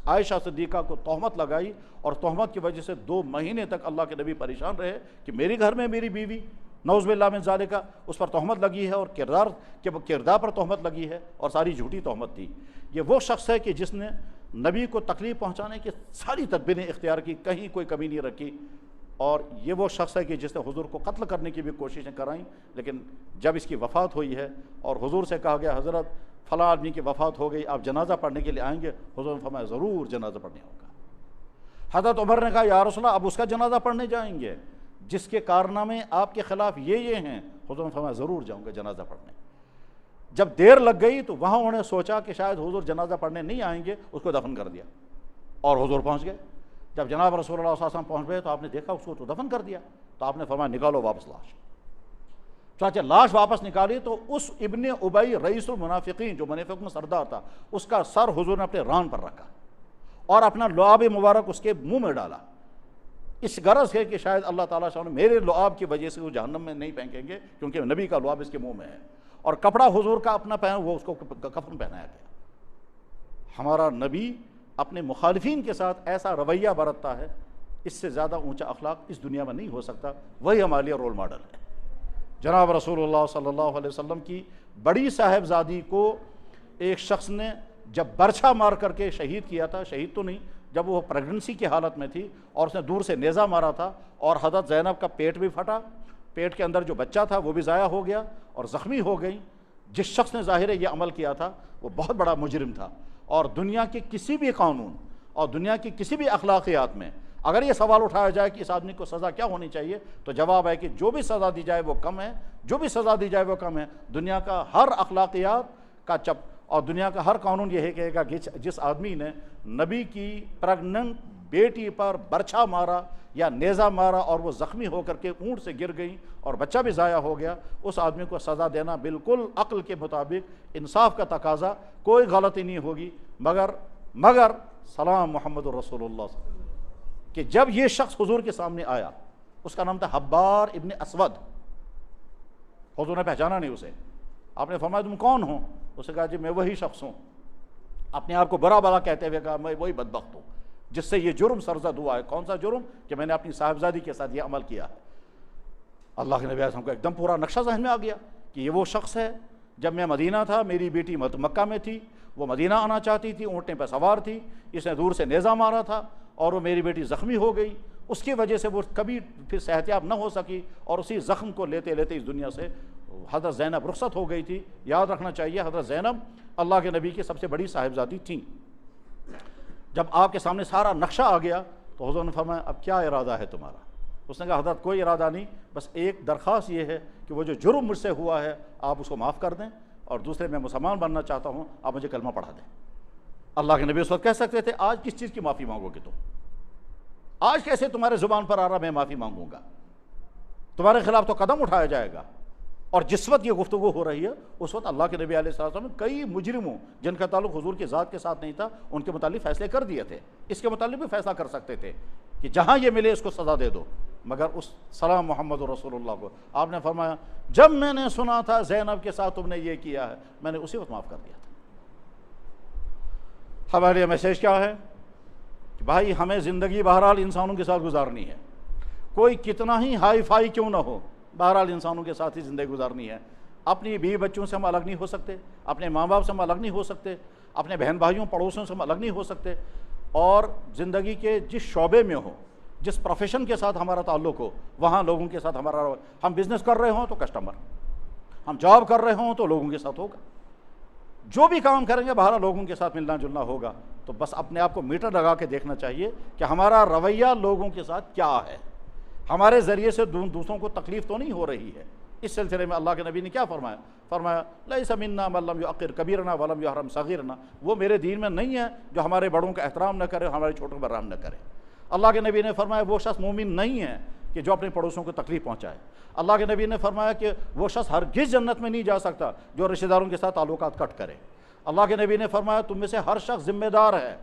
عائشہ صدیقہ کو تہمت لگائی, اور تہمت کی وجہ سے 2 مہینے تک اللہ کے نبی پریشان رہے کہ میرے گھر میں میری بیوی نعوذ باللہ من ذالک اس پر تہمت لگی ہے, اور کردار پر تہمت لگی ہے, اور ساری جھوٹی تہمت تھی. یہ وہ شخص ہے کہ جس نے نبی کو تکلیف پہنچانے کی ساری تدبیریں اختیار کی, کہیں کوئی کمی نہیں رکھی. اور یہ وہ شخص ہے کہ جس نے حضور کو قتل کرنے کی بھی کوششیں کرائیں, لیکن جب اس کی وفات ہوئی ہے اور حضور سے کہا گیا حضرت فلاں آدمی کی وفات ہو گئی, آپ جنازہ پڑھنے کے لیے آئیں گے؟ حضور نے فرمایا ضرور جنازہ پڑھنے ہوگا. حضرت عمر نے کہا یا رسول اللہ اب اس کا جنازہ پڑھنے جائیں گے جس کے کارنامے آپ کے خلاف یہ ہیں؟ حضور نے فرمایا ضرور جاؤں گا جنازہ پڑھنے. جب دیر لگ گئی تو وہاں انہوں نے سوچا کہ شاید حضور جنازہ پڑھنے نہیں آئیں گے, اس کو دفن کر دیا, اور حضور پہنچ گئے. جب جناب رسول اللہ صلی اللہ علیہ وسلم پہنچ گئے تو آپ نے دیکھا اس کو تو دفن کر دیا. تو آپ نے فرمایا نکالو واپس لاش۔ چاچا لاش واپس نکالی تو اس ابن ابی رئیس المنافقین جو منافقوں میں سردار تھا، اس کا سر حضور نے اپنے ران پر رکھا اور اپنا لعاب مبارک اس کے منہ میں ڈالا، اس غرض ہے کہ شاید اللہ تعالیٰ نے میرے لعاب کی وجہ سے وہ جہنم میں نہیں پھینکیں گے، کیونکہ نبی کا لعاب اس کے منہ میں ہے۔ اور کپڑا حضور کا اپنا پہنا، وہ اس کو کفن پہنایا گیا۔ ہمارا نبی اپنے مخالفین کے ساتھ ایسا رویہ برتتا ہے، اس سے زیادہ اونچا اخلاق اس دنیا میں نہیں ہو سکتا، وہی ہمارے لیے رول ماڈل ہے۔ جناب رسول اللہ صلی اللہ علیہ وسلم کی بڑی صاحبزادی کو ایک شخص نے جب برچھا مار کر کے شہید کیا تھا، شہید تو نہیں، جب وہ پریگننسی کی حالت میں تھی اور اس نے دور سے نیزہ مارا تھا، اور حضرت زینب کا پیٹ بھی پھٹا، پیٹ کے اندر جو بچہ تھا وہ بھی ضائع ہو گیا اور زخمی ہو گئی۔ جس شخص نے ظاہر یہ عمل کیا تھا وہ بہت بڑا مجرم تھا، اور دنیا کے کسی بھی قانون اور دنیا کی کسی بھی اخلاقیات میں اگر یہ سوال اٹھایا جائے کہ اس آدمی کو سزا کیا ہونی چاہیے، تو جواب ہے کہ جو بھی سزا دی جائے وہ کم ہے، جو بھی سزا دی جائے وہ کم ہے۔ دنیا کا ہر اخلاقیات کا اور دنیا کا ہر قانون یہ کہے گا کہ جس آدمی نے نبی کی پریگننٹ بیٹی پر برچھا مارا یا نیزہ مارا اور وہ زخمی ہو کر کے اونٹ سے گر گئی اور بچہ بھی ضائع ہو گیا، اس آدمی کو سزا دینا بالکل عقل کے مطابق، انصاف کا تقاضا، کوئی غلطی نہیں ہوگی، مگر سلام محمد الرسول اللہ کہ جب یہ شخص حضور کے سامنے آیا، اس کا نام تھا حبار ابن اسود، حضور نے پہچانا نہیں اسے۔ آپ نے فرمایا تم کون ہو؟ اس نے کہا جی میں وہی شخص ہوں، اپنے آپ کو برا بلا کہتے ہوئے کہا میں وہی بدبخت ہوں جس سے یہ جرم سرزد ہوا ہے۔ کون سا جرم؟ کہ میں نے اپنی صاحبزادی کے ساتھ یہ عمل کیا ہے۔ اللہ کے نبی علیہ السلام کو ایک دم پورا نقشہ ذہن میں آ گیا کہ یہ وہ شخص ہے، جب میں مدینہ تھا میری بیٹی مکہ میں تھی، وہ مدینہ آنا چاہتی تھی، اونٹنے پہ سوار تھی، اس نے دور سے نیزہ مارا تھا اور وہ میری بیٹی زخمی ہو گئی، اس کی وجہ سے وہ کبھی پھر صحتیاب نہ ہو سکی، اور اسی زخم کو لیتے لیتے اس دنیا سے حضرت زینب رخصت ہو گئی تھی۔ یاد رکھنا چاہیے حضرت زینب اللہ کے نبی کی سب سے بڑی صاحبزادی تھیں۔ جب آپ کے سامنے سارا نقشہ آ گیا تو حضور نے فرمایا اب کیا ارادہ ہے تمہارا؟ اس نے کہا حضرت کوئی ارادہ نہیں، بس ایک درخواست یہ ہے کہ وہ جو جرم مجھ سے ہوا ہے آپ اس کو معاف کر دیں، اور دوسرے میں مسلمان بننا چاہتا ہوں، آپ مجھے کلمہ پڑھا دیں۔ اللہ کے نبی اس وقت کہہ سکتے تھے آج کس چیز کی معافی مانگو گے تم؟ آج کیسے تمہارے زبان پر آ رہا میں معافی مانگوں گا؟ تمہارے خلاف تو قدم اٹھایا جائے گا۔ اور جس وقت یہ گفتگو ہو رہی ہے اس وقت اللہ کے نبی علیہ السلام نے کئی مجرموں جن کا تعلق حضور کی ذات کے ساتھ نہیں تھا ان کے متعلق فیصلے کر دیے تھے، اس کے متعلق بھی فیصلہ کر سکتے تھے کہ جہاں یہ ملے اس کو سزا دے دو، مگر اس سلام محمد رسول اللہ کو آپ نے فرمایا جب میں نے سنا تھا زینب کے ساتھ تم نے یہ کیا ہے میں نے اسی وقت معاف کر دیا تھا۔ ہمارے لیے میسیج کیا ہے کہ بھائی ہمیں زندگی بہرحال انسانوں کے ساتھ گزارنی ہے، کوئی کتنا ہی ہائی فائی کیوں نہ ہو، بہرحال انسانوں کے ساتھ ہی زندگی گزارنی ہے۔ اپنی بیوی بچوں سے ہم الگ نہیں ہو سکتے، اپنے ماں باپ سے ہم الگ نہیں ہو سکتے، اپنے بہن بھائیوں پڑوسوں سے ہم الگ نہیں ہو سکتے، اور زندگی کے جس شعبے میں ہو، جس پروفیشن کے ساتھ ہمارا تعلق ہو، وہاں لوگوں کے ساتھ ہمارا، ہم بزنس کر رہے ہوں تو کسٹمر، ہم جاب کر رہے ہوں تو لوگوں کے ساتھ ہوگا، جو بھی کام کریں گے بہرحال لوگوں کے ساتھ ملنا جلنا ہوگا۔ تو بس اپنے آپ کو میٹر لگا کے دیکھنا چاہیے کہ ہمارا رویہ لوگوں کے ساتھ کیا ہے، ہمارے ذریعے سے دوسروں کو تکلیف تو نہیں ہو رہی ہے۔ اس سلسلے میں اللہ کے نبی نے کیا فرمایا لیس منا من لم یعقر کبیرنا ولم یحرم صغیرنا، وہ میرے دین میں نہیں ہے جو ہمارے بڑوں کا احترام نہ کرے، ہمارے چھوٹوں پر رحم نہ کرے۔ اللہ کے نبی نے فرمایا وہ شخص مومن نہیں ہے کہ جو اپنے پڑوسوں کو تکلیف پہنچائے۔ اللہ کے نبی نے فرمایا کہ وہ شخص ہرگز جنت میں نہیں جا سکتا جو رشتہ داروں کے ساتھ تعلقات کٹ کرے۔ اللہ کے نبی نے فرمایا تم میں سے ہر شخص ذمہ دار ہے،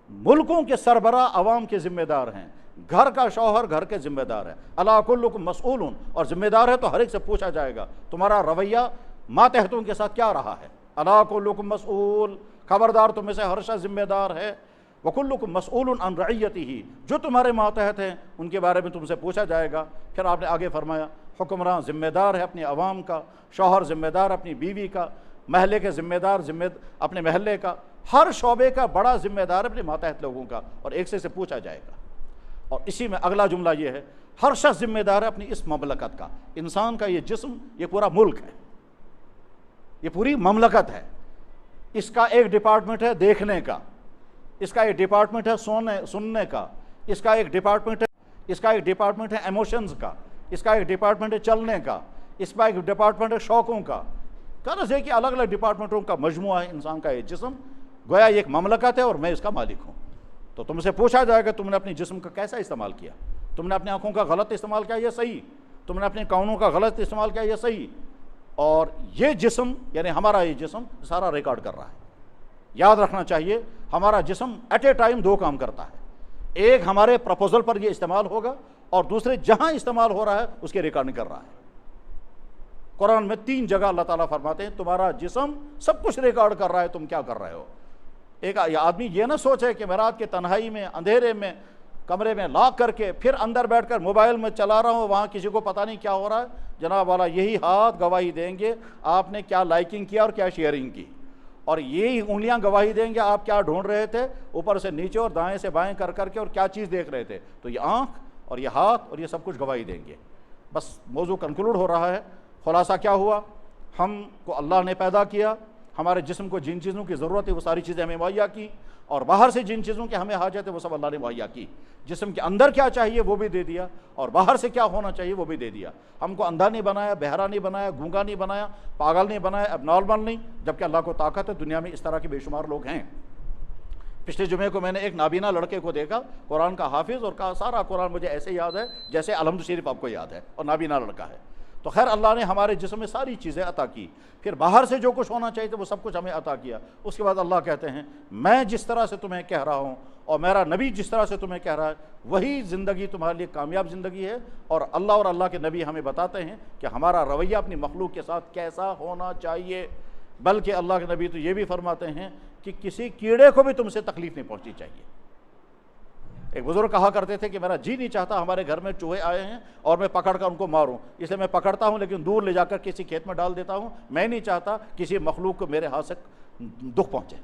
ملکوں کے سربراہ عوام کے ذمہ دار ہیں، گھر کا شوہر گھر کے ذمہ دار ہے، الا کلکم مسئول، اور ذمہ دار ہے تو ہر ایک سے پوچھا جائے گا تمہارا رویہ ماتحتوں کے ساتھ کیا رہا ہے۔ الا کلکم مسئول، خبردار تم میں سے ہر شخص ذمہ دار ہے، وکلکم مسئول عن رعیتہ، جو تمہارے ماتحت ہیں ان کے بارے میں تم سے پوچھا جائے گا۔ پھر آپ نے آگے فرمایا حکمراں ذمہ دار ہے اپنے عوام کا، شوہر ذمہ دار اپنی بیوی کا، محلے کے ذمہ دار اپنے محلے کا، ہر شعبے کا بڑا ذمہ دار اپنے ماتحت لوگوں کا، اور ایک سے پوچھا جائے گا۔ اور اسی میں اگلا جملہ یہ ہے ہر شخص ذمہ دار ہے اپنی اس مملکت کا۔ انسان کا یہ جسم یہ پورا ملک ہے، یہ پوری مملکت ہے، اس کا ایک ڈپارٹمنٹ ہے دیکھنے کا، اس کا ایک ڈپارٹمنٹ ہے سننے کا، اس کا ایک ڈپارٹمنٹ ہے ایموشنز کا، اس کا ایک ڈپارٹمنٹ ہے چلنے کا، اس کا ایک ڈپارٹمنٹ ہے شوقوں کا۔ غرض ہے کہ الگ الگ ڈپارٹمنٹوں کا مجموعہ ہے انسان کا یہ جسم، گویا یہ ایک مملکت ہے اور میں اس کا مالک ہوں۔ تو تم سے پوچھا جائے گا تم نے اپنے جسم کا کیسا استعمال کیا، تم نے اپنی آنکھوں کا غلط استعمال کیا، یہ صحیح، تم نے اپنے کانوں کا غلط استعمال کیا، یہ صحیح. اور یہ جسم یعنی ہمارا یہ جسم سارا ریکارڈ کر رہا ہے. یاد رکھنا چاہیے ہمارا جسم ایٹ اے ٹائم دو کام کرتا ہے. ایک ہمارے پرپوزل پر یہ استعمال ہوگا اور دوسرے جہاں استعمال ہو رہا ہے اس کے ریکارڈنگ کر رہا ہے. قرآن میں 3 جگہ اللہ تعالیٰ فرماتے ہیں تمہارا جسم سب کچھ ریکارڈ کر رہا ہے تم کیا کر رہے ہو. ایک آدمی یہ نہ سوچے کہ میں رات کے تنہائی میں اندھیرے میں کمرے میں لاک کر کے پھر اندر بیٹھ کر موبائل میں چلا رہا ہوں، وہاں کسی کو پتہ نہیں کیا ہو رہا ہے. جناب والا یہی ہاتھ گواہی دیں گے آپ نے کیا لائکنگ کیا اور کیا شیئرنگ کی، اور یہی انگلیاں گواہی دیں گے آپ کیا ڈھونڈ رہے تھے اوپر سے نیچے اور دائیں سے بائیں کر کر کے اور کیا چیز دیکھ رہے تھے. تو یہ آنکھ اور یہ ہاتھ اور یہ سب کچھ گواہی دیں گے. بس موضوع کنکلوڈ ہو رہا ہے. خلاصہ کیا ہوا؟ ہم کو اللہ نے پیدا کیا، ہمارے جسم کو جن چیزوں کی ضرورت ہے وہ ساری چیزیں ہمیں مہیا کی، اور باہر سے جن چیزوں کی ہمیں حاجت ہے وہ سب اللہ نے مہیا کی. جسم کے اندر کیا چاہیے وہ بھی دے دیا اور باہر سے کیا ہونا چاہیے وہ بھی دے دیا. ہم کو اندھا نہیں بنایا، بہرا نہیں بنایا، گونگا نہیں بنایا، پاگل نہیں بنایا، اب نارمل نہیں، جبکہ اللہ کو طاقت ہے. دنیا میں اس طرح کے بے شمار لوگ ہیں. پچھلے جمعے کو میں نے ایک نابینا لڑکے کو دیکھا، قرآن کا حافظ، اور کہا سارا قرآن مجھے ایسے یاد ہے جیسے الحمد شریف آپ کو یاد ہے، اور نابینا لڑکا ہے. تو خیر اللہ نے ہمارے جسم میں ساری چیزیں عطا کی، پھر باہر سے جو کچھ ہونا چاہیے تھا وہ سب کچھ ہمیں عطا کیا. اس کے بعد اللہ کہتے ہیں میں جس طرح سے تمہیں کہہ رہا ہوں اور میرا نبی جس طرح سے تمہیں کہہ رہا ہے وہی زندگی تمہارے لیے کامیاب زندگی ہے. اور اللہ کے نبی ہمیں بتاتے ہیں کہ ہمارا رویہ اپنی مخلوق کے ساتھ کیسا ہونا چاہیے. بلکہ اللہ کے نبی تو یہ بھی فرماتے ہیں کہ کسی کیڑے کو بھی تم سے تکلیف نہیں پہنچنی چاہیے. ایک بزرگ کہا کرتے تھے کہ میرا جی نہیں چاہتا ہمارے گھر میں چوہے آئے ہیں اور میں پکڑ کر ان کو ماروں، اس لیے میں پکڑتا ہوں لیکن دور لے جا کر کسی کھیت میں ڈال دیتا ہوں. میں نہیں چاہتا کسی مخلوق کو میرے ہاتھ سے دکھ پہنچے.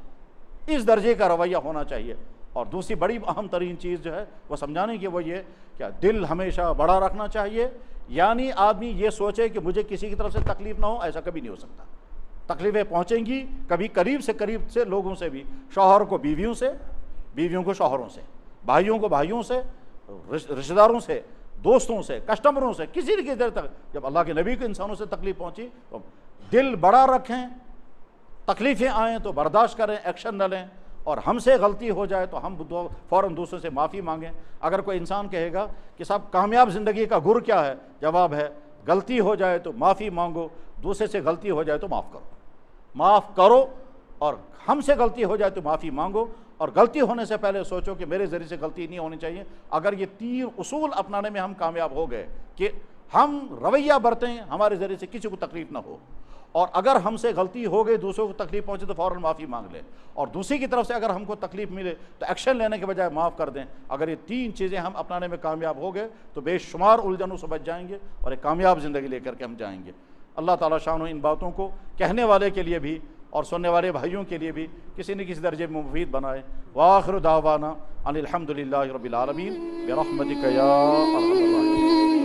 اس درجے کا رویہ ہونا چاہیے. اور دوسری بڑی اہم ترین چیز جو ہے وہ سمجھانے کی وہ یہ کہ دل ہمیشہ بڑا رکھنا چاہیے. یعنی آدمی یہ سوچے کہ مجھے کسی کی طرف سے تکلیف نہ ہو، ایسا کبھی نہیں ہو سکتا. تکلیفیں پہنچیں گی کبھی قریب سے لوگوں سے بھی، شوہر کو بیویوں سے، بیویوں کو شوہروں سے، بھائیوں کو بھائیوں سے، رشتہ داروں سے، دوستوں سے، کسٹمروں سے، کسی کی دیر تک. جب اللہ کے نبی کو انسانوں سے تکلیف پہنچی تو دل بڑا رکھیں، تکلیفیں آئیں تو برداشت کریں، ایکشن نہ لیں. اور ہم سے غلطی ہو جائے تو ہم فوراً دوسروں سے معافی مانگیں. اگر کوئی انسان کہے گا کہ صاحب کامیاب زندگی کا گر کیا ہے، جواب ہے غلطی ہو جائے تو معافی مانگو، دوسرے سے غلطی ہو جائے تو معاف کرو. معاف کرو، اور ہم سے غلطی ہو جائے تو معافی مانگو، اور غلطی ہونے سے پہلے سوچو کہ میرے ذریعے سے غلطی نہیں ہونی چاہیے. اگر یہ 3 اصول اپنانے میں ہم کامیاب ہو گئے کہ ہم رویہ برتیں ہمارے ذریعے سے کسی کو تکلیف نہ ہو، اور اگر ہم سے غلطی ہو گئی دوسروں کو تکلیف پہنچے تو فوراً معافی مانگ لیں، اور دوسری کی طرف سے اگر ہم کو تکلیف ملے تو ایکشن لینے کے بجائے معاف کر دیں. اگر یہ 3 چیزیں ہم اپنانے میں کامیاب ہو گئے تو بے شمار الجھنوں سے بچ جائیں گے اور ایک کامیاب زندگی لے کر کے ہم جائیں گے. اللہ تعالیٰ شان و ان باتوں کو کہنے والے کے لیے بھی اور سننے والے بھائیوں کے لیے بھی کسی نہ کسی درجے میں مفید بنائے. وآخر دعوانا ان الحمد للہ رب العالمین برحمتک یا ارحم الراحمین.